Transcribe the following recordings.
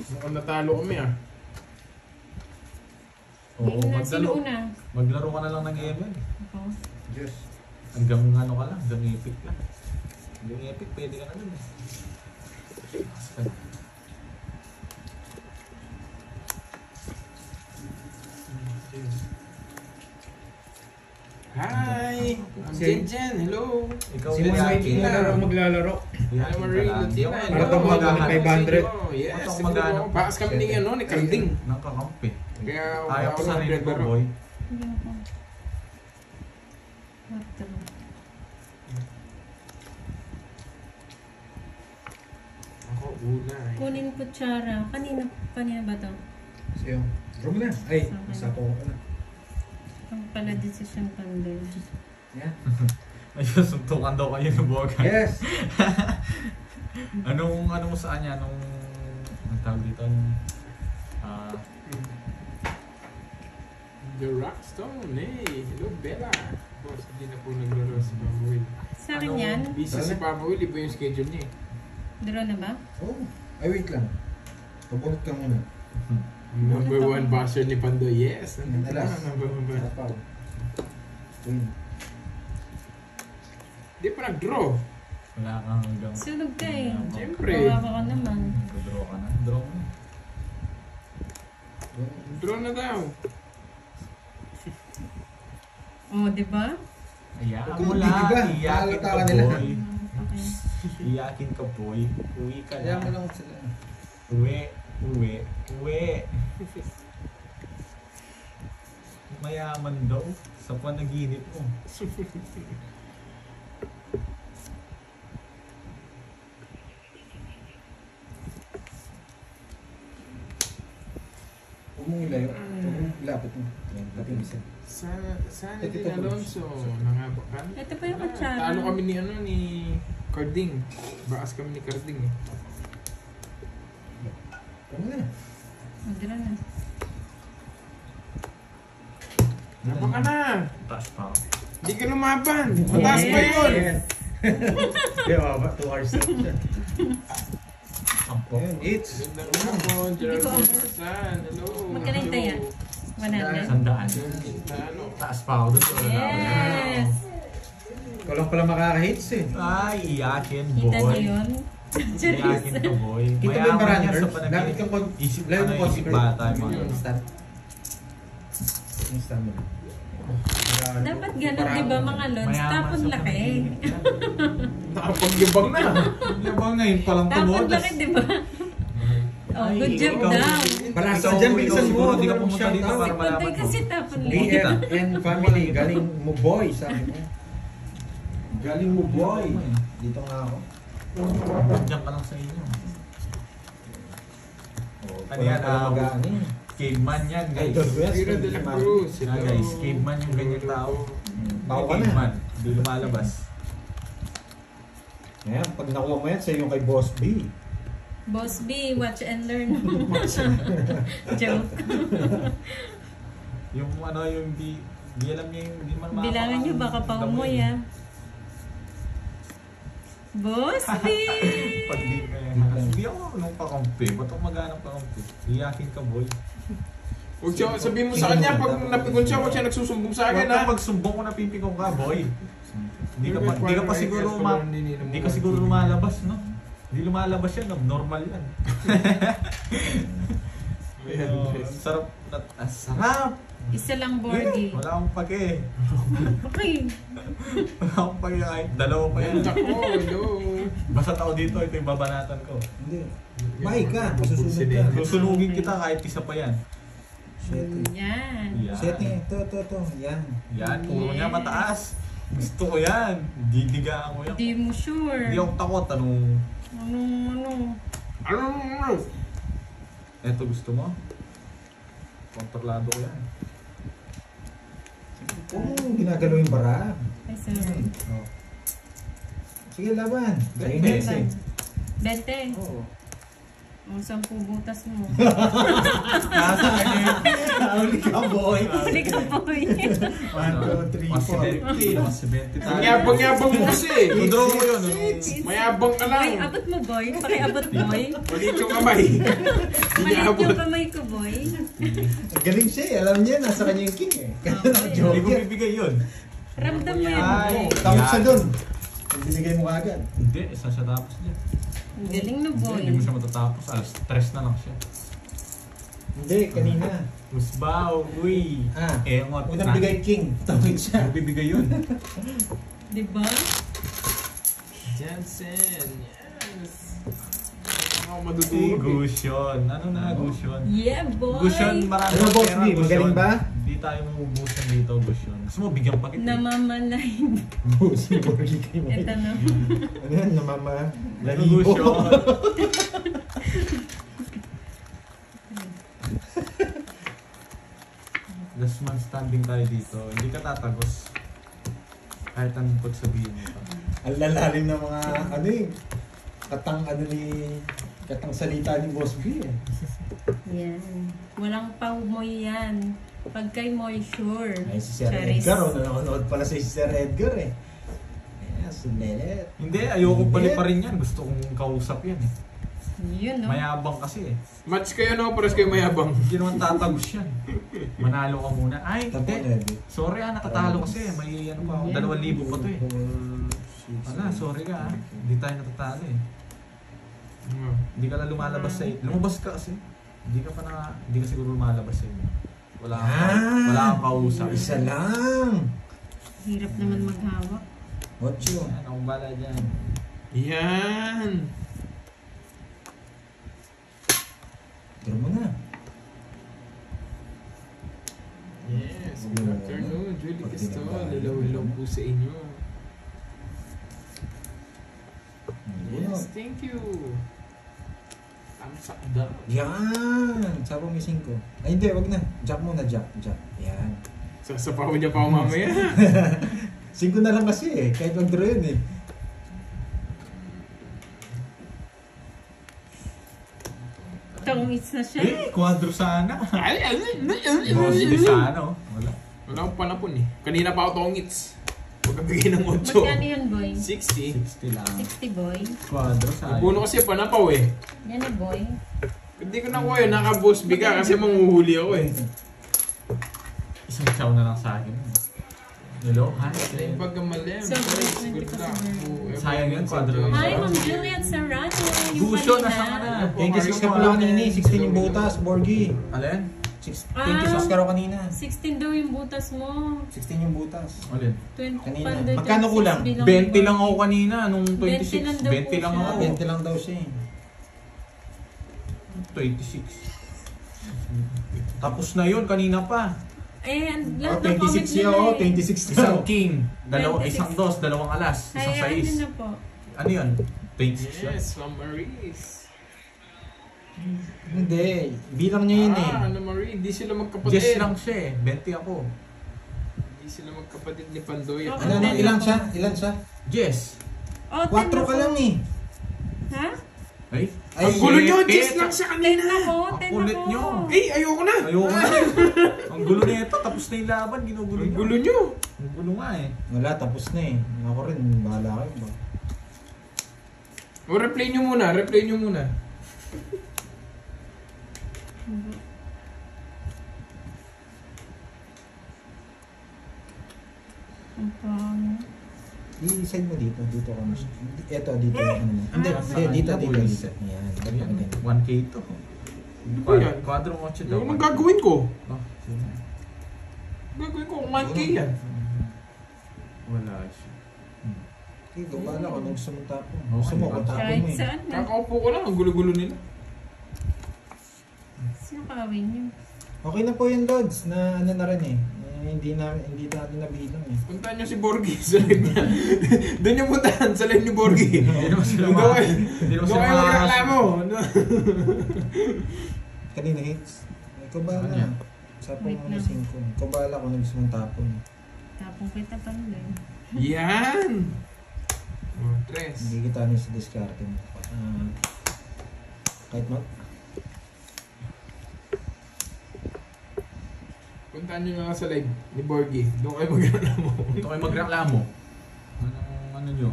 Mukhang natalo kami ah. Oo, Sino una? maglaro ka na lang ng ML. Ako. Diyos. Hanggang ano ka lang, hanggang epic lang. Hanggang epic, pwede ka na dun eh. Hi! I'm Jen. Hello! Ikaw Si din Moy, akin. maglalaro. I'm Marie Latina. Para daw mga 500. Yes, Ba't ako siguro. maghanap? Bakas kami ni ano, ni Kalding. Nang kakampi. Kaya Kaya ko ako sa sarili ko, naglaro. boy. Hindi ako. Matro. Ako una eh. Kunin kutsara. Kanina ba to? Sa'yo. Draw mo na. Ay, Sa akin. sapo ko na. Ang pala decision pandel. Yan. Ay, suntukan daw kayo ng buwagan. Yes! Ano mo sa kanya? Anong tawag dito? The Rockstone, hey! Hello, Bella! Boss, hindi na po naglaro si Papa Will. Sa akin yan? Busy si Papa Will, iba yung schedule niya eh. Draw na ba? Oh. Ay, wait lang. Pabunot ka muna. Number one basher ni Pandoy, yes! Nandito na, Alas. number one basher. Sapaw. Win. Di pa nag-draw. Wala kang hanggang... Sunog ka eh. Siyempre. Kawawa ka naman. Draw ka na. Draw mo. Draw na daw. Oh, di ba? Ayan Kung mo hindi lang. ba, Iyakin mahalata ka, ka nila. boy. Okay. Iyakin ka, boy. Uwi ka Kaya mo na. lang sila. Uwi. Mayaman daw sa panaginip mo. Huwag mong ilayo. Huwag mong ilapit mo. Yan, lapit isa. Sana din Alonso. Nangabakan. Ito pa yung kutsara. Talo kami ni ano ni Carding. Bakas kami ni Carding eh. Huwag mo na. Oh, draw na. Laban ka na! Taas pa. Hindi ka lumaban! Mataas pa yun! Kaya baba, 2 hours na siya. Sampo. Ayun, it's. Ganda naman po, Gerald Borsan. Hello! Magkano yung taya? 100? Sandaan. Ano? Taas pa ako doon. Yes! Ikaw lang pala makaka-hits eh. Ay, iyakin, Kita boy. niyo yun? Iyakin ka, boy. Kita mo yung Mayaman marami yan sa Lagi panaginip. kang Isip lagi ano, mong isip bata yung mga. Instant. Instant mo. Dapat ganun, di ba mga lods? Mayaman Tapon sa laki. panaginip yan. Nakapagyabang na! Yabang ngayon palang Tapon tumodas. laki, di ba? Oh, Ay, good job ikaw. daw. Balasa Ikaw, dyan, bilisan mo. siguro, di ka Walang pumunta dito shoutout. para Si malaman Pantoy mo. kasi tapon laki. BFN family, galing mo boy, sabi mo. Galing mo boy. Dito nga ako. Diyan ka lang sa inyo. Oh, Ano yan, walang magaan eh. Caveman yan, guys. Idol ko yan. Zero de la Cruz. Ah, guys, caveman yung ganyan tao. Bawa ka na. Caveman, hindi lumalabas. Ngayon, pag nakuha mo yan, sa yung kay Boss B. Boss B, watch and learn. Joke. Yung ano, yung di alam niya yung di man Bilangan nyo, baka pa umuwi ah. Boss B! Pag di ka hindi ako nung kakampi. Ba't ako maghanap kakampi? Iyakin ka, boy. Huwag siya, sabihin mo sa kanya, pag napikon siya, huwag siya nagsusumbong sa akin Huwag ha! ka magsumbong ko na pipikong ka, boy. Hindi ka pa siguro hindi ka siguro lumalabas, no? Hindi lumalabas yan, abnormal yan. Sarap. Sarap! Isa lang boardie. Wala akong pake. Okay. Wala akong pake kahit dalawa pa yan. Ako, hello! Basta tao dito, ito yung babanatan ko. Hindi. May ka, masusunod ka. Susunugin kita kahit isa pa yan. Setting. Yan. Yan. Setting, ito. Yan. Yan, puro niya mataas. Gusto ko yan. Didigaan ko yan. Di mo sure. Hindi ako takot. Anong... Ano? Eto gusto mo? Kontrolado ko yan. Ginagalaw yung bara. Ay, sorry. Oh. Sige, laban. Sa'yo Bente. next eh. 20. Oo. O, 10 butas mo. Nasa kanya. Nauli ka, boy. Huli ka, boy. 1, 2, 3, 4. Mas 20 tayo. Ang yabang-yabang mo kasi. Draw mo yun. Mayabang ka Boy, lang. abot mo, boy. Pakiabot, boy. Malit yung kamay. Maliit yung kamay ko, boy. Galing siya eh. Alam niya, nasa kanya yung king eh. Kaya Okay. Hindi ko joker. bibigay yun. Ramdam mo yan, Ay, boy. tawag siya dun. Binigay mo kagad. Hindi, isa siya tapos niya. Galing na, boy. Hindi mo siya matatapos. Alas, stress na lang siya. Hindi, kanina. Musbaw, uy. Ngot. Unang bigay king. Tawag siya. Hindi bibigay yun. Diba? Jansen. Yes. Ako Si maduduro. Gusyon. Ano na, Gusyon? Yeah, boy. Gusyon, marami Ano, kang Boss pera, B? Gusyon. Magaling ba? Hindi tayo mamubusan dito, Gusyon. Gusto mo bigyan pa kita? Namamalay. Busi, Borgie kay Mike. Ito na. Ano yan, namama? Ano, Lahibo. Gusyon? Last man standing tayo dito. Hindi ka tatagos. Kahit anong pagsabihin mo pa. Ang lalalim ng mga, ano eh, katang salita ni Boss B eh. Yan. Walang paumoy yan. Pag kay moy, sure. Ay, si Sir Charis. Edgar, nanonood pala si Sir Edgar eh. Ayan, sunelet. Hindi, ayoko pa rin yan. Gusto kong kausap yan eh. Yun, no? Mayabang kasi eh. Match kayo no, pares kayo mayabang. Hindi naman tatagos yan. Manalo ka muna. Ay, Tapo hindi. na eh. Sorry natatalo kasi. May ano pa ako. Yan. 2,000 pa to eh. Wala, sorry ka ah. Hindi tayo natatalo eh. Hindi ka na lumalabas sa lumabas ka kasi. Hindi ka siguro lumalabas sa inyo. Wala kang kausap. Isa lang. Hirap naman maghawak. Ocho. Yan, akong bala dyan. Yan. Draw mo na. Yes, good afternoon. Julie Castol. Hello po sa inyo. Yes, thank you. Thumbs up daw. Yan! Sabi may 5. Ay hindi, wag na. Jack muna, Jack. Yan. Sasapawan niya pa ako mamaya. 5 na lang kasi eh. Kahit mag-draw yun eh. Tongits na siya. Quadro sana. Ay, Hindi sana oh. Wala. wala akong panapon eh. Kanina pa ako tongits. Pagkabigay ng 8. Magkano yun, boy? 60. 60 lang. 60, boy. Quadro sana. Puno kasi panapaw eh. Yan na, boy. Hindi ko nakuha yun. Naka-boss biga kasi manguhuli ako eh. Isang chow na lang sa akin. Hello? Hi. Pag malim. So, Good luck. Sayang yun, quadro. Hi, Ma'am Juliet Serrano. Gusyo, nasa ka na. 26 ka pala kanina eh. 16 yung butas, Borgie. Alin? 26 ka raw kanina. 16 daw yung butas mo. 16 yung butas. Alin? 20 Kanina. pandai, Magkano 26 kulang? bilang 20 lang ako kanina, nung 20 lang daw 26. 20 lang po ako. siya. 20 lang daw siya eh. 26. Tapos na yun, kanina pa. Eh, Oh, lahat ng comment 26 siya nila oh. eh. 26 Isang daw. king, 26. isang dos, 2 alas, isang Hayaan sais. nyo na po. Ano yun? 26 yun? Yes, Ma'am Maris. Hindi. Bilang niya yun eh. Ano Marie, hindi sila magkapatid. Yes lang siya eh, 20 ako. Hindi sila magkapatid ni Pandoy. Oh, Ano, ilan siya? Ilan siya? Yes. Oh, 4 ka lang eh. Ha? Ay, Ay, Ang gulo nyo, shit. Jess lang siya 10 kanina. ako, Ang 10 kulit ako. nyo. Eh, ayoko na. Ayoko na. Ang gulo nito, tapos na yung laban, ginugulo Ang nyo. gulo nyo. Ang gulo nga eh. Wala, tapos na eh. Ako rin, bahala kayo ba? O, replay nyo muna, replay nyo muna. Ang pangit. I-side mo dito. Dito ka mas. Ito, dito. Ano mo. Hindi, Ah, hindi, dito, dito, boys. dito. Ayan. Dapat Ayan, ganyan. 1K to. ba yan? Quadro 8 daw. Anong gagawin ko? Oh, sige. Gagawin ko, 1K yan. Wala siya. Okay, bahala ko. Nung gusto mong tapo. Oo, Gusto mo, diba? kung tapo Kahit mo eh. saan na. Kakaupo ko lang, ang gulo-gulo nila. Sino kawin nyo? Okay na po yung Lods na ano na rin eh. Hindi natin nabilang eh. Puntahan nyo si Borgie sa live niya. Doon yung puntahan sa live ni Borgie. Hindi naman sila Doon ma- kayo- hindi naman doon sila kayo ma- magreklamo. Kanina hits. Ikaw bahala. Ano yan? Sa Wait pong lang. 5. Ikaw bahala kung nung gusto mong tapon. Tapong kita pa nila. Yan! Oh, tres. Hindi kita ano sa discarte mo. Kahit puntaan nyo na lang sa live ni Borgie. Doon kayo magreklamo. Ito kayo magreklamo. Ano nyo?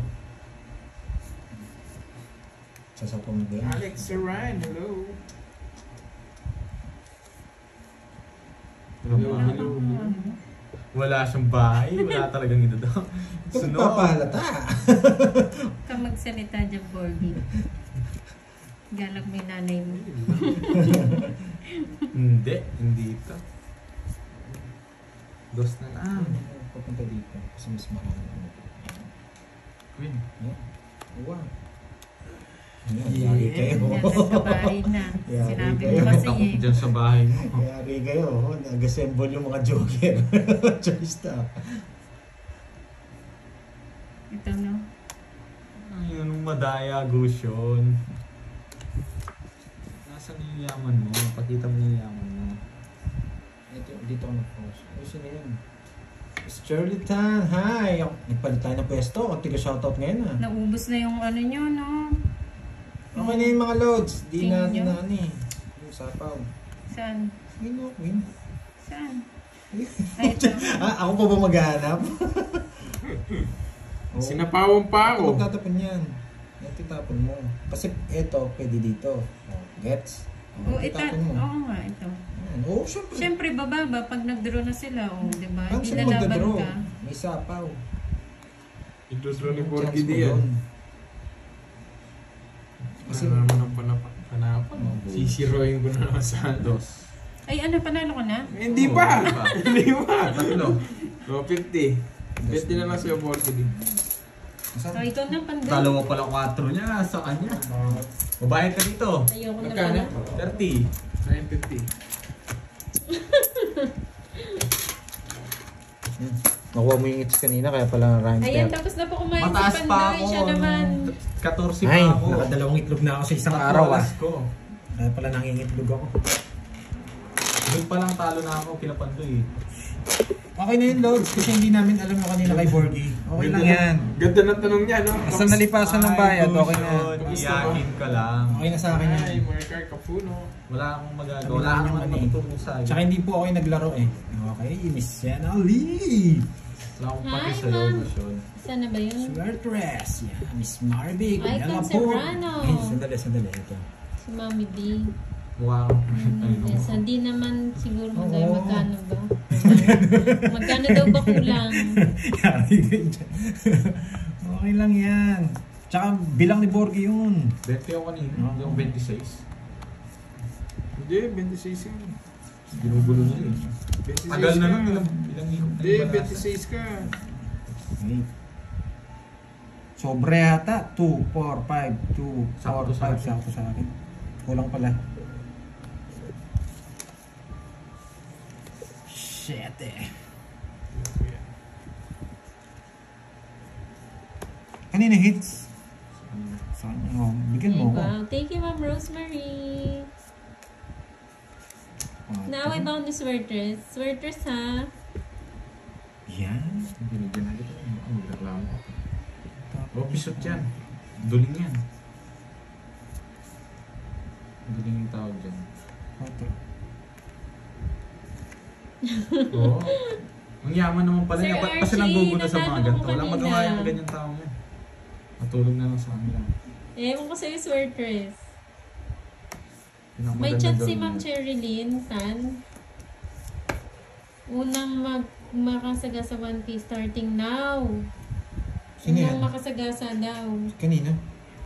Sasapaw mo ba? Alex Saran, hello. Hello. Wala siyang bahay. Wala talagang ito daw. Ito papahalata. Huwag kang magsalita dyan, Borgie. Galak mo yung nanay mo. Hindi ito. Dos na lang. Papunta dito. Kasi mas marami. Queen. Wow. Yari kayo. Nasa bahay na. Yari Sinabi kayo. mo kasi Takot eh. dyan sa bahay mo. Yari kayo. Nag-assemble yung mga joker. Choice na. Ito no. Ayun, madaya, Gusion. Nasaan yung yaman mo? Pakita mo yung yaman mo. Dito ako nag-post. Ano sino yun? It's Shirley Tan. Hi! Nagpalit tayo ng pwesto. O, tiga-shoutout ngayon ah. Naubos na yung ano nyo, no? Okay na yung mga loads. Di Tingin natin nyo? na ano eh. Yung sapaw. Saan? Win o, win. Saan? Ay, ito. Ako pa ba maghahanap? Sinapawang pa ako. Huwag tatapon yan. Ito tapon mo. Kasi ito, pwede dito. Gets? Oh, ito. Itapon mo. Oo nga, ito. Yan. Oo, syempre. Siyempre, bababa pag nag-draw na sila. Oh, di ba? Paano Hindi sila lalaban magdadraw? ka. May sapaw. Idodro ni Chance Borgie mo diyan. doon. Kasi naman ang panapan. Sisiroin ko na naman sa dos. Ay, ano, panalo ko na? Hindi pa! Hindi pa! Tatlo. 50. 50 na lang sa'yo, Borgie din. So, ikaw na, Panday. Talo mo pala 4 niya sa kanya. Babayad ka dito. Ayoko na Magkano? pala. 30. 950. Nakuha mo yung hits kanina, kaya pala rhyme Ayan, tapos na po kumain Mataas si pa Panday. ako. Siya naman. 14 pa Ay, ako. nakadalawang itlog na ako sa isang Tatlo araw ah. alas ko. Kaya pala nangingitlog ako. Doon pa lang talo na ako kila Pandoy. Okay na yun, Lods, kasi hindi namin alam mo kanina kay Borgie. Okay lang yan. Ganda ng tanong niya, no? Basta nalipasan ng bayad, okay na. Iyakin ka lang. Okay na sa akin yan. Ay, Marcar Capuno. Wala akong magagawa. Sabi Wala lang akong yung ano eh. matutulong sa akin. Tsaka hindi po ako yung naglaro eh. Okay, Miss Sienna Lee. Wala akong Hi, paki sa ma'am. Lotion. Saan na ba yun? Swertres. Yan, Miss Marvick. Icon po. Serrano. Ay, sandali. Ito. Si Mami D. Mukha akong... Yes, hindi naman siguro Oo. magkano ba? Magkano daw ba kulang? Yari kayo dyan. Okay lang yan. Tsaka bilang ni Borgie yun. 20 ako kanina. Hindi ako 26. Hindi, 26 yun. Ginugulo na eh. 26 Tagal na ka. nun. Ilang Hindi, 26 ka. Okay. Sobre yata. 2, 4, 5, 2, 4, Sakto sa 5. akin. Sakto sa akin. Kulang pala. Shit eh. Kanina hits. Saan? Oh, bigyan mo ako. Wow, thank you, Ma'am Rosemary. Naaway ba ako ni Swertres? Swertres, ha? Yan. Binigyan na kita. Magreklamo. Oh, pisot yan. Duling yan. Duling yung tawag dyan. Oo. Ang yaman naman pala Sir niya. Ba't pa Archie, silang gugulo sa mga natalo ganito? ko Walang kanina. magawa yung ganyan tao mo. Matulog na lang sa kanila. Ewan ko sa'yo, Swertres. Pinakamaganda May chat si gawin Ma'am yan. Cherilyn Tan. Unang makasagasa 1K starting now. Sino yan? Unang makasagasa daw. Kanina?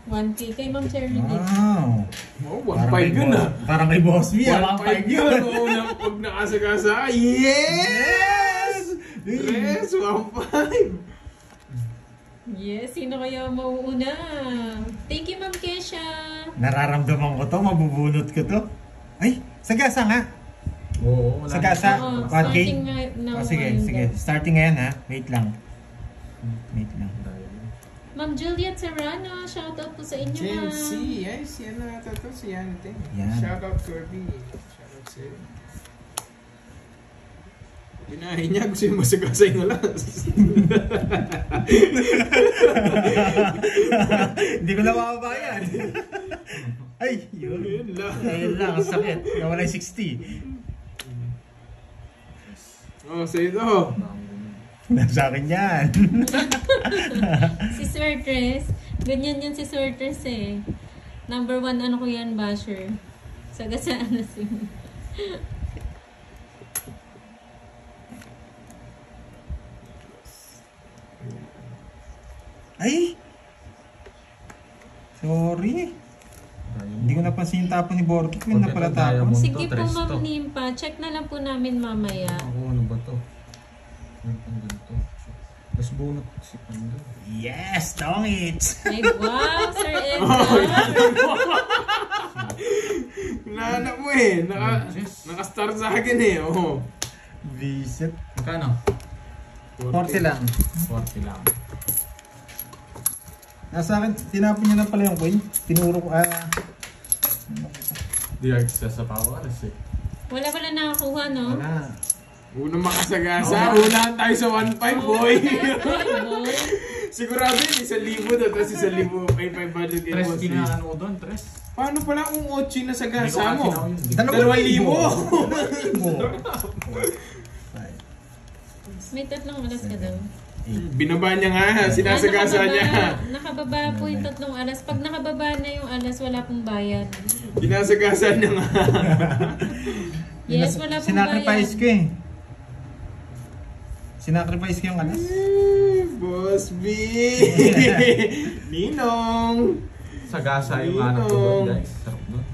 1K kay Ma'am Cherilyn. Wow. Oh, 1.5 yun ah. Parang kay Boss B. 1.5 yun. Oo, pag nakasagasa. Yes! Yes, 1.5. Yes, sino kaya mauuna? Thank you, Ma'am Kesha. Nararamdaman ko to, mabubunot ko to. Ay, sagasa nga. Oo, wala Sagasa. Oo, 1K? starting now. Sige. Starting ngayon ha. Wait lang. Ma'am Juliet Serrano, shoutout po sa inyo, Gen ma'am. Z. Ay, siya na ata to. Si Yante. Yan. Shout out Kirby. Shout out sa'yo. Ginahin niya. Gusto yung masagasay na lang. Hindi ko na makabayan. Ay, yun. Yun lang. Ayun lang, ang sakit. Nawala yung 60. Oh, sa'yo to. Nasa akin yan. Si Swertres, ganyan yan si Swertres eh. Number 1 ano ko yan, basher. Sagasaan na si. Ay! Sorry. Hindi ko napansin yung tapon ni Borkit. May na pala tapon. Sige po, Ma'am Nimpa. Check na lang po namin mamaya. Ako, ano ba to? Ano pang ganito? Mas bunot si Pando. Yes! Tongits! Ay, wow, Sir Edgar. Nahanap mo eh. Naka-star sa akin eh. Oh. Visit. Magkano? 40 lang. 40 lang. Nasa akin, tinapon niya na pala yung coin. Tinuro ko, Di arts sa pawalas eh. Wala nakakuha, no? wala. Unang makasagasa. Unahan tayo sa 1.5 boy. Boy. Sigurado yun, 1,000 na. Tapos 1,000 ay 500 kay Tres boss. kinaano ko doon, tres. Paano pala kung 8 na sagasa mo? 2,000. 2,000. May 3 oras ka daw. Binaba niya nga. Sinasagasa niya. Nakababa po yung 3 alas. Pag nakababa na yung alas, wala pong bayad. Binasagasa niya nga. Yes, wala pong Sinacrifice bayad. ko eh. Sinacrifice ko yung alas. Boss B! Ninong! Sagasa yung anak ko doon, guys. Sarap doon. Uy,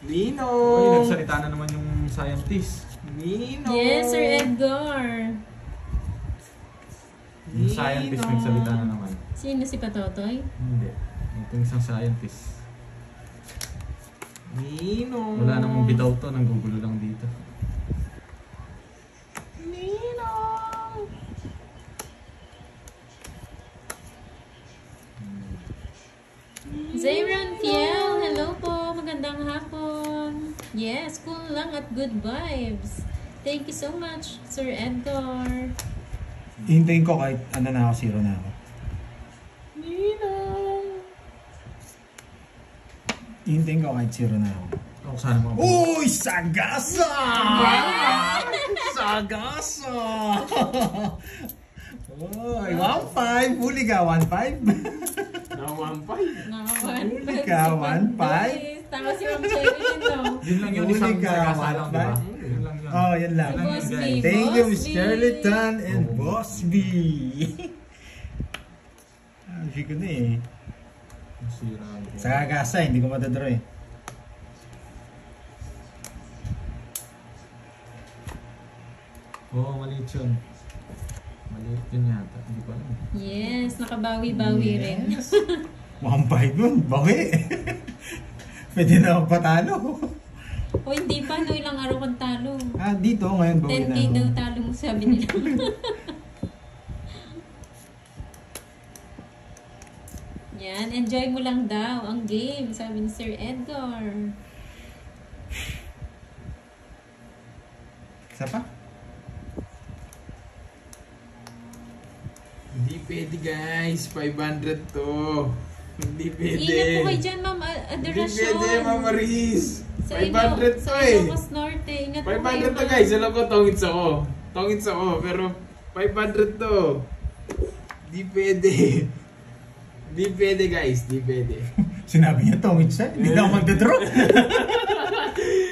Ninong! nagsalita na naman yung scientist. Ninong! Yes, Sir Edgar. Yung scientist nagsalita na naman. Sino si Patotoy? Hindi. Ito yung isang scientist. Ninong! Wala namang bitaw to, nanggugulo lang dito. Ninong! Zayron Fiel, hello po. Magandang hapon. Yes, cool lang at good vibes. Thank you so much, Sir Edgar. Hintayin ko kahit ano na ako, 0 na ako. Ninong! Hintayin ko kahit 0 na ako. Ako sana mga Uy! Sagasa! Sagasa! Uy! 1.5! Huli ka, 1.5? Na 1.5. Huli ka, 1.5? Tama si Ma'am Cherry yun, no? Yun lang yun, Huli isang ka, sagasa lang, di ba? one, Yun lang yun. Oh, yan lang. Si Boss B. Thank you, Boss Miss B. Shirley Tan and Boss B. Sabi ko na eh. Sira ako. Sa kagasa, hindi ko matadro eh. Oo, maliit yun. Maliit yun yata. Hindi ko alam. Yes, nakabawi-bawi rin. Yes. 1.5 yun, bawi. Pwede na akong patalo. O hindi pa, no, ilang araw kang talo. Dito ngayon bawi 10K na daw ako. talo mo, sabi nila. Yan, enjoy mo lang daw ang game, sabi ni Sir Edgar. Isa pa? Hindi pwede guys. 500 to. Hindi pwede. Ingat po kayo dyan, Ma'am Hindi Adoracion. pwede, Mama Riz. Sa 500 to sa eh. Ilocos Norte. Ingat po kayo, 500 to Ma'am. guys. Alam ko, tongits ako. Tongits ako. Pero 500 to. Di pwede. Di pwede guys. Di pwede. Sinabi niya tongit siya, hindi na ako magdadraw.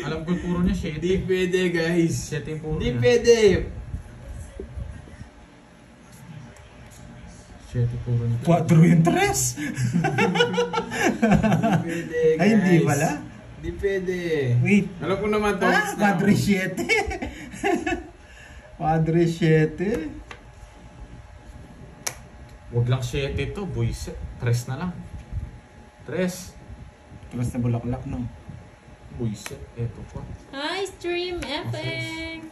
Alam ko puro niya 7. Di pwede guys. 7 yung puro Di niya. pwede. 7 puro niya. 4 yung 3. Di pwede guys. Ay, hindi pala. Di pwede. Wait. Alam ko naman tongits na. Padre 7. Padre 7. Huwag lang 7 to, buisit. 3 na lang. 3. Tapos na bulaklak, no? Buisit. Eto pa. Hi, Stream FX.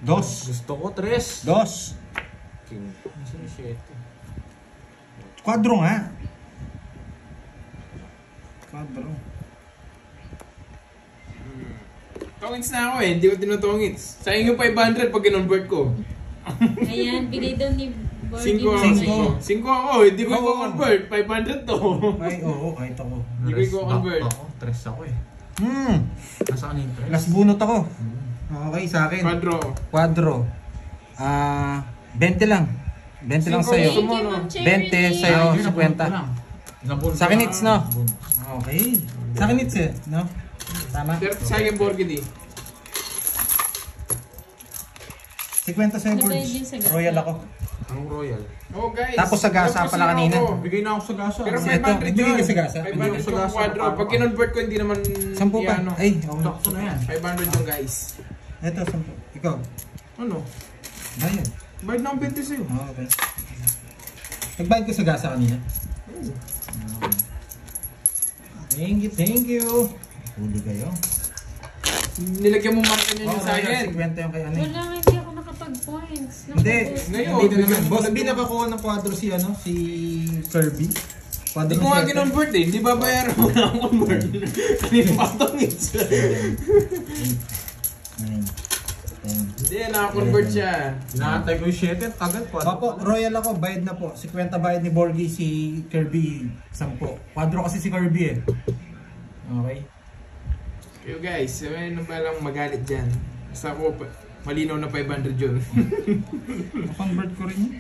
2. Gusto ko 3. 2. King. Saan yung 7? Quadro nga. Quadro. Tongits na ako eh. Hindi ko tinutongits. Sayang yung 500 pag kinonvert ko. Ayan, bigay daw ni 5 ako. Cinco. 5 ako. Hindi ko Oo. convert. 500 to. Ay, oo, kahit ako. Hindi ko i-convert. Ako. 3 ako eh. Nasaan Nasaan yung 3? Last bunot ako. Okay, sa akin. Quadro. Quadro. 20 lang. 20 lang sa'yo. Thank you, Ma'am Cherry. 20 sa'yo, Ayun, 50. lang. Nabunod Sa akin, ka. it's no. Okay. Sa akin, it's eh. No? Tama? 30 sa akin, Borgidi. 50 sa'yo, Ano ba Burge. yun sa gasa? Royal ako. Ang royal. Oh, guys. Tapos sa gasa Tapos pala na kanina. ako. Bigay na ako sa gasa. Pero Ito, 500 hindi yun. ka sa gasa. 500 Hindi ako sa yung gasa. quadro. Pag kinonvert ko, hindi naman 10 pa. ano. Ay, oh. Sakto na yan. 500 yung guys. Ito, 10. Ikaw. Ano? Bayad. Bayad na akong 20 sa'yo. Oh, okay. Nagbayad ko sa gasa kanina. Okay. Thank you. Huli kayo. Nilagyan mo marka niya yung sa akin. 50 yung kay ano. Wala nga, hindi ako nakapag-points. Hindi. Ngayon, Hindi na naman. ngayon, Boss B nakakuha ng quadro si ano, si Kirby. Hindi ko nga kinonvert eh. Hindi babayaran mo na ang convert. Kanina pa ito minutes. Hindi, naka-convert siya. Inaantay ko yung 7. Tagal ko. Opo, royal ako, bayad na po. 50 bayad ni Borgie, si Kirby 10. Quadro kasi si Kirby eh. Okay. Yo guys, ano ba lang magalit dyan? Basta ako, malinaw na 500 yun. Na-convert ko rin yun.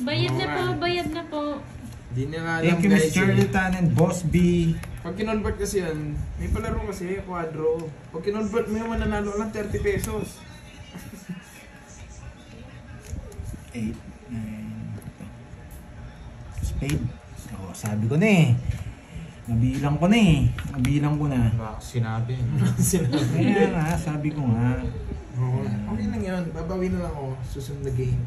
Bayad na po, bayad na po. Hindi na nga alam Thank you, Miss guys. Shirley Tan and Boss B. Pag kinonvert kasi yan, may palaro kasi, quadro. Pag kinonvert mo yun, mananalo lang 30 pesos. 8, 9, Spade. Oh, sabi ko na eh. Nabilang ko na eh. Nabilang ko na. Baka sinabi. Kaya nga, sabi ko nga. Okay lang yun, babawi na lang ako susunod na game.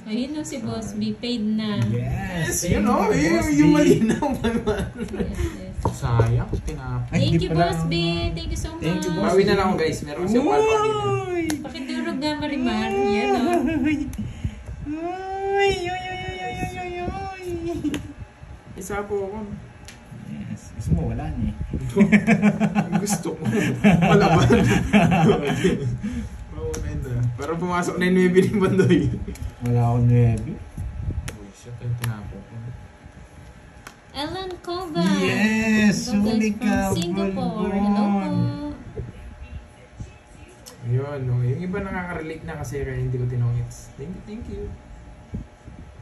Ayun na si Boss B, paid na. Yes, Thank you know, you, Boss yung B. malinaw. Yes, yes. Sayang. Tinapos. Ay, Thank hindi you, pala Boss B. ako. Thank you so much. Thank you, Boss Bawi na lang ako guys, meron kasi quadro kanina. Uy! Pakidurog nga, Marimar. Yan o. Uy! Uy! Uy! Isa po ako. Yes. Gusto mo, wala na eh. Gusto ko. Malaban. Oo, na. Pero pumasok na yung 9 ni Bandoy. Wala akong 9. Uy, shit. Yung tinapos ko. Ellen Cova. Yes! Hello, guys, Huli from ka, Singapore. Bulbon. Hello po. Yun, no. Yung iba nakaka-relate na kasi kaya hindi ko tinongits. Thank you, thank you.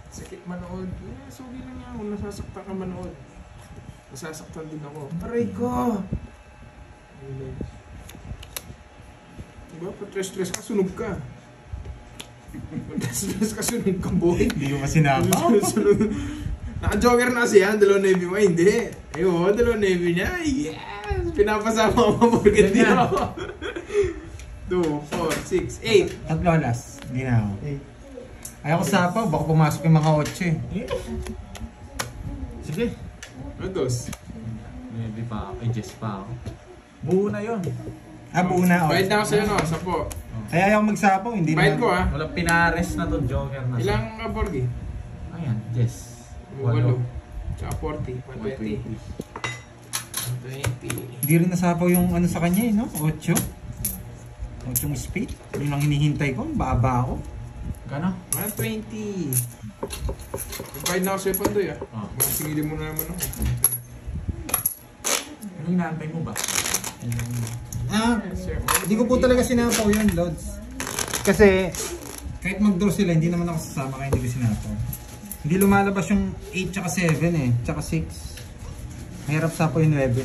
Sakit manood. Yeah, sugi lang yan. Kung nasasaktan ka manood. Nasasaktan din ako. Aray ko! Diba? Pa-stress ka, sunog ka. Pa-stress ka, sunog ka, boy. Hindi ko masinama. Sunog. Naka-joker na siya, dalawang navy mo. Hindi. Ayun, dalawang navy niya. Yes! Pinapasama mo porket di ako. 2, 4, 6, 8. Tatlo alas. Hindi na ako. Ayaw ko sapaw, baka pumasok yung mga 8 eh. Sige. Ados. Maybe pa ako. Ay, Jess pa ako. Buo na yun. Buo na ako. Bayad na ako sa'yo, no? 10. Kaya ayaw magsapaw, hindi Bayad na. ko, ah. Wala pinares na to. Joker na. Ilang ka, Borgi? Ayan, Jess. 8. Tsaka 40. 120. 120. Hindi rin nasapaw yung ano sa kanya eh, no? 8. 8 speed. Yun ang hinihintay ko. Baba ako. Gano? 120. Bayad na ako sa'yo, Pandoy, ah. Ah. Mga singilin mo na naman ako. Anong inaantay mo ba? Sir, Hindi ko po talaga sinapaw yun, Lods. Kasi, kahit mag-draw sila, hindi naman ako sasama kaya hindi ko sinapaw. Hindi lumalabas yung 8 tsaka 7 eh, tsaka 6. Mahirap sapaw yung 9.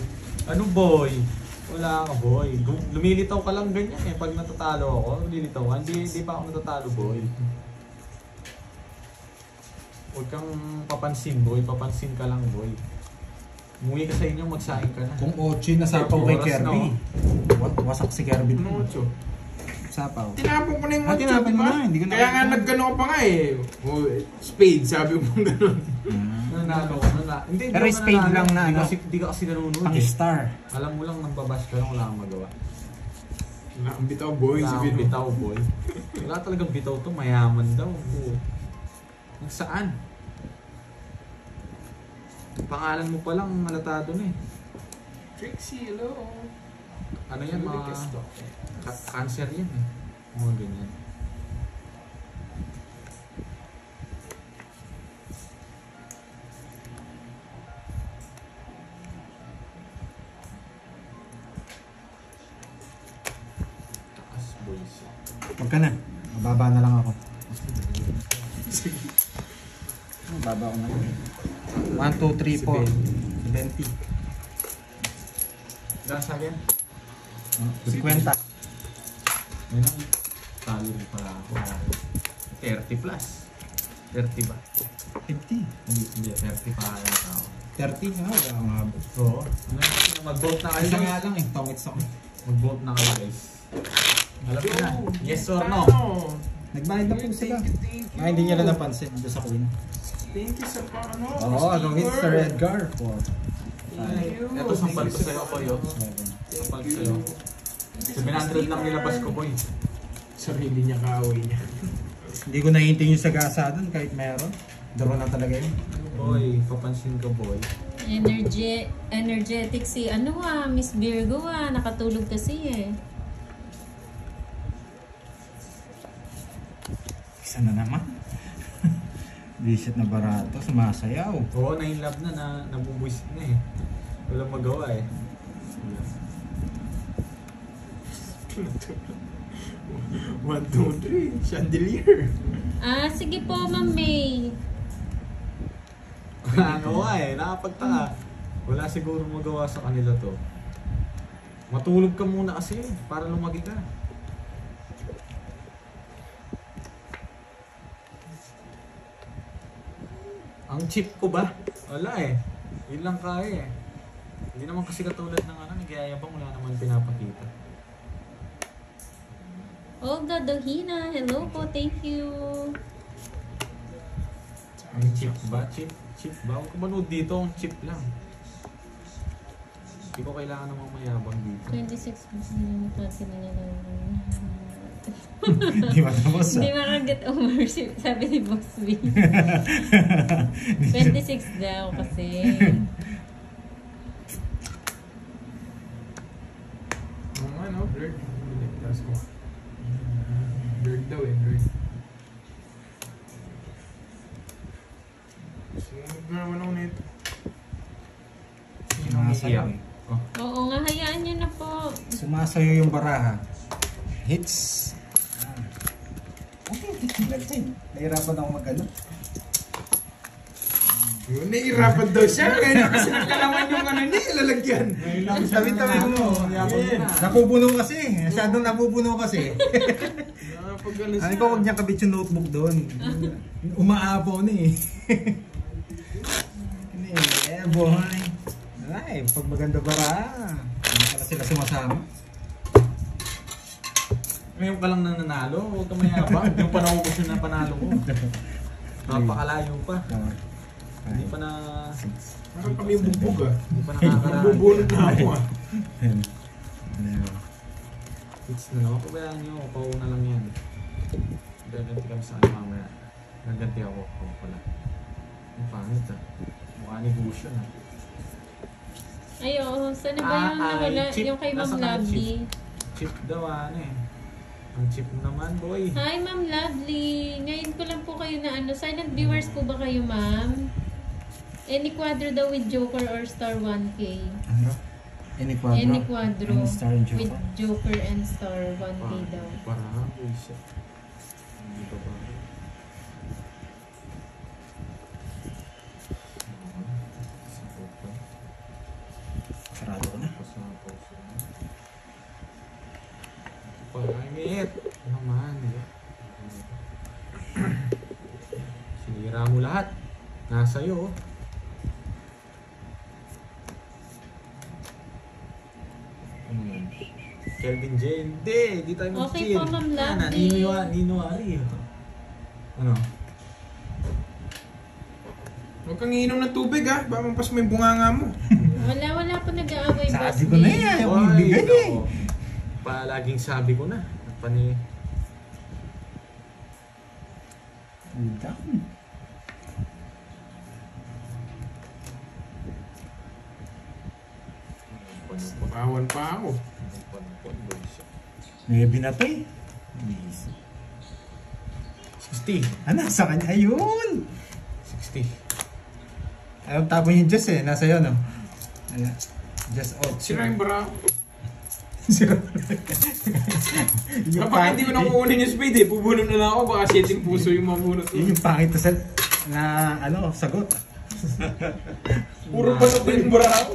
Ano boy? Wala ka boy. Lumilitaw ka lang ganyan eh. Pag natatalo ako, lumilitaw ka. Hindi pa ako natatalo boy. Huwag kang papansin boy. Papansin ka lang boy. Umuwi ka sa inyo, magsaing ka na. Kung 8 nasapaw kay Oras Kirby, wasak si Kirby ano dun. 8? Sapaw. Tinapon ko na yung Ah, 8, tinapon di mo ba? na, hindi ko Kaya nga nakita. naggano ka pa nga eh. Oh, spade, sabi mo gano'n. Nanalo ko na. Hindi, Pero hindi ako spade nanalo. lang na, Hindi ano? Hindi ka kasi nanonood Pang eh. star. Alam mo lang nagbabash ka lang, wala kang magawa. Wala kang bitaw, boy. Wala Sabi kang mo. bitaw boy. Wala talagang bitaw to, mayaman daw. Ang saan? Pangalan mo pa lang malatado na eh. Trixie, hello. ano yan, mga cancer yan eh. Mga ganyan. Taas boys. Huwag ka na. Mababa na lang ako. Mababa ko na. 1, 2, 3, 4. 20. Ilan sa akin? 50. Yun ang talo rin pala ako. 30 plus. 30 ba? 50. Hindi, 30 pa yata ako. 30? Ah, wala akong habol. Oo. Mag-vote na kayo. Isa nga lang eh. Tongits ako. Mag-vote na kayo guys. Alam mo na. Yes or no? Nagbayad na po sila. Ah, hindi niya lang napansin. Doon sa Queen. Thank you sa paano. Oo, agawin sa Edgar. 4. Ito sampal ko sa'yo ako yun. Sampal ko sa'yo. 700 lang nilabas ko boy. Sarili niya kaaway niya. Hindi ko naiintindihan yung sagasa doon kahit meron. Daro na talaga yun. Boy, papansin ka boy. Energetic si Miss Virgo nakatulog kasi eh. Isa na naman. Visit na barato, sumasayaw. Oo, na-inlove na nabubuisit na eh. Walang magawa eh. 1, 2, 3. Chandelier. Sige po, Ma'am May. Wala gawa eh, nakapagtaka. Wala siguro magawa sa kanila to. Matulog ka muna kasi para lumagi ka. Ang cheap ko ba? Wala eh. Yun lang kaya eh. Hindi naman kasi katulad ng nagyayabang wala naman pinapakita. Olga Dohina, hello po, thank you. Ang cheap ba? Cheap ba? Huwag ka manood dito, ang cheap lang. Hindi ko kailangan namang mayabang dito. 26 million natin na Hindi matapos Hindi makagat over, sabi ni Boss B. 26 daw kasi. Blurred. Tapos mo. Blurred daw eh, blurred. Sinunod na naman ako nito. Sumasayaw eh. Oh. Oo nga, hayaan nyo na po. Sumasayaw yung baraha. Hits. Okay, nahirapan ako mag-ano. Yun, nahihirapan daw siya. Ngayon kasi nakalaman yung niya, lalagyan. Tabi-tabi mo. Napupuno kasi. Masyadong napupuno kasi. Ano ko, huwag niya kabit yung notebook doon. Umaapaw na eh. Yeah, boy. Ay, pag maganda bara. Hindi pala sila sumasama. Ngayon ka lang nananalo, huwag ka mayabang. Yung panahon ko siya na panalo mo. Napakalayo pa. Hindi pa na... Parang kami bubog ah. Hindi pa nakakarating. Bubunod na ako ah. It's na naman. Pabayaan nyo, pauna lang yan. Gaganti kami sa kanya mamaya. Gaganti ako. Ako pala. Ang pangit ah. Mukha ni Bushan ah. Ay, oo. Sana ba yung nawala? Yung kay Ma'am Lovely. Chip daw eh. Ang chip naman boy. Hi, Ma'am Lovely. Ngayon ko lang po kayo na silent viewers po ba kayo, Ma'am? Any quadro daw with Joker or star 1K? Ano? Any quadro? Any quadro Any star and Joker? with Joker and star 1K daw. Parang bullshit. Hindi ba ba? Sarado ko na. Pangit naman eh. Sinira mo lahat. Nasa iyo. Kelvin J. Hindi tayo mag-chill. Okay po, Ma'am Lovely. Nino Ari. Ano? Huwag kang iinom ng tubig ah. Baka mampas mo yung bunganga mo. Wala po nag-aaway, Boss Sabi ko na yan. Ayaw kong bigay eh. Palaging sabi ko na. Pani... Down. Awan pa ako. May binatay. 60. Sa kanya. Ayun! 60. Ayaw tapon yung Diyos eh. Nasa yun, no? Ayan. Just out. Sira yung bara ako. Yung Kapag hindi ko na kukunin yung speed eh, pubulong na lang ako, baka 7 puso yung mabunot. Yun yung pangit na sagot. Puro pa sa yung bara ako.